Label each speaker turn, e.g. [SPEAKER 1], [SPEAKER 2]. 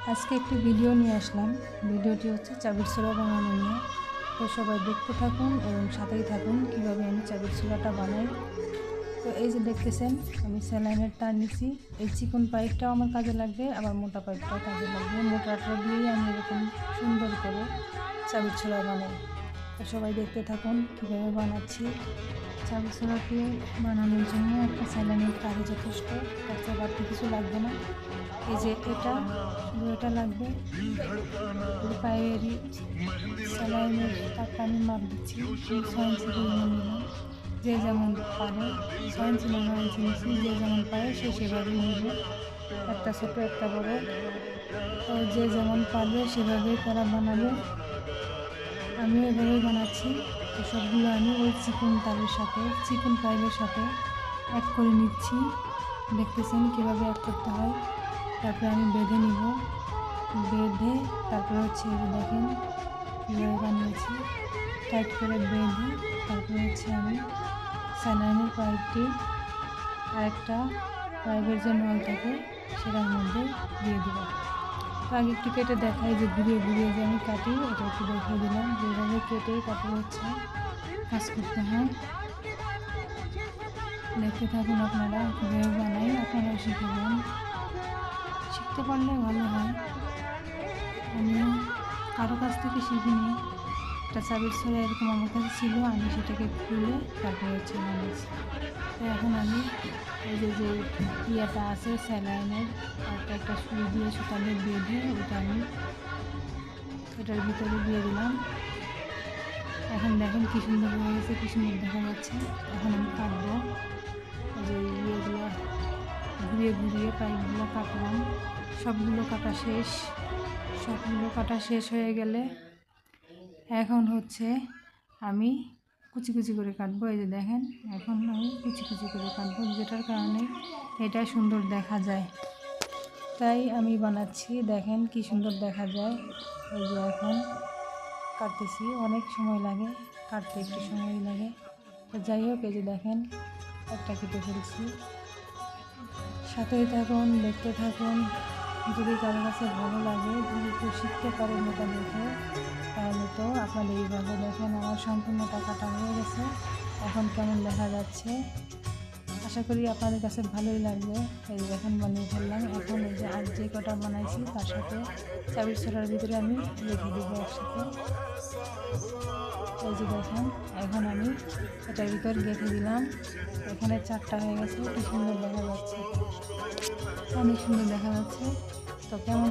[SPEAKER 1] আজকে একটি ভিডিও নিয়ে আসলাম। ভিডিওটি হচ্ছে চাবির ছোলা বানানো নিয়ে। তো সবাই দেখতে থাকুন এবং সাথেই থাকুন কীভাবে আমি চাবির ছোলাটা বানাই। তো এই যে দেখতেছেন আমি স্যালাইনের তার নিছি। এই চিকন পাইপটাও আমার কাজে লাগবে, আবার মোটা পাইপটাও কাজে লাগবে। মোটাটা দিয়েই আমি এরকম সুন্দর করে চাবির ছোলা বানাই। তো সবাই দেখতে থাকুন কীভাবে বানাচ্ছি। চাবির ছোলাটি বানানোর জন্য একটা স্যালাইনের তারই যথেষ্ট, তার চেয়ে বাড়তি কিছু লাগবে না। এই যে এটা শুধু এটা লাগবে। পায়েরই স্যালাইনের তারটা আমি মাপ দিচ্ছি 6 ইঞ্চি পরিমাণ নিলাম। যে যেমন পারে 6 ইঞ্চি না 9 ইঞ্চি নিচ্ছি, যে যেমন পারে সে সেভাবেই নেবে, একটা ছোটো একটা বড়। তো যে যেমন পারবে সেভাবেই তারা বানাবে। আমিও এভাবেই বানাচ্ছি। তো সবগুলো আমি ওই চিকন তারের সাথে চিকন পাইপের সাথে এক করে নিচ্ছি। দেখতেছেন কীভাবে এক করতে হয়। তারপরে আমি বেঁধে নিব, বেঁধে তারপরে হচ্ছে দেখেন কীভাবে বানিয়েছি। টাইট করে বেঁধে তারপরে হচ্ছে আমি স্যালাইনের পাইপটি আরেকটা পাইপের যে নল থাকে সেটার মধ্যে দিয়ে দেব। তো আগে একটু কেটে দেখাই যে ঘুরিয়ে ঘুরিয়ে যে আমি কাটি, এটা একটু দেখিয়ে দিলাম যেভাবে কেটে তারপরে হচ্ছে কাজ করতে হয়। দেখতে থাকুন আপনারা কীভাবে বানাই, আপনারা শিখবেন। শিখতে পারলে ভালো হয়। আমিও কারো কাছ থেকে শিখিনি। একটা চাবির ছোলা এরকম আমার কাছে ছিল, আমি সেটাকে খুলে তারপরে হচ্ছে বানিয়েছি। তো এখন আমি এই যে ইয়েটা আছে স্যালাইনের একটা সুই দিয়ে সুতানে বেঁধে ওটা আমি এটার ভিতরে দিয়ে দিলাম। এখন দেখেন কী সুন্দর হয়ে গেছে, কী সুন্দর দেখা যাচ্ছে। এখন আমি কাটবো। যে ইয়েগুলো ঘুরিয়ে ঘুরিয়ে পাইপগুলো কাটলাম, সবগুলো কাটা শেষ হয়ে গেলে এখন হচ্ছে আমি কুচি কুচি করে কাটবো। এই যে দেখেন এখন আমি কুচি কুচি করে কাটবো, যেটার কারণে এটা সুন্দর দেখা যায়, তাই আমি বানাচ্ছি। দেখেন কি সুন্দর দেখা যায়। এই যে এখন কাটতেছি, অনেক সময় লাগে কাটতে, একটু সময় লাগে। তো যাই হোক, এই যে দেখেন একটা কেটে ফেলছি। সাথেই থাকুন, দেখতে থাকুন। যদি কারো কাছে ভালো লাগে, যদি কেউ শিখতে পারেন এটা দেখে, তাহলে তো আপনাদের এইভাবে দেখেন আমার সম্পূর্ণটা কাটা হয়ে গেছে। এখন কেমন দেখা যাচ্ছে আশা করি আপনাদের কাছে ভালোই লাগবে। এই যে দেখেন বানিয়ে ফেললাম। এখন এই যে আর যে কটা বানাইছি তার সাথে চাবির ছোলার ভিতরে আমি রেখে দেবো একসাথে। এই যে দেখেন এখন আমি এটার ভিতর গেঁথে দিলাম। এখানে 4টা হয়ে গেছে, কি সুন্দর দেখা যাচ্ছে, অনেক সুন্দর দেখা যাচ্ছে। তো কেমন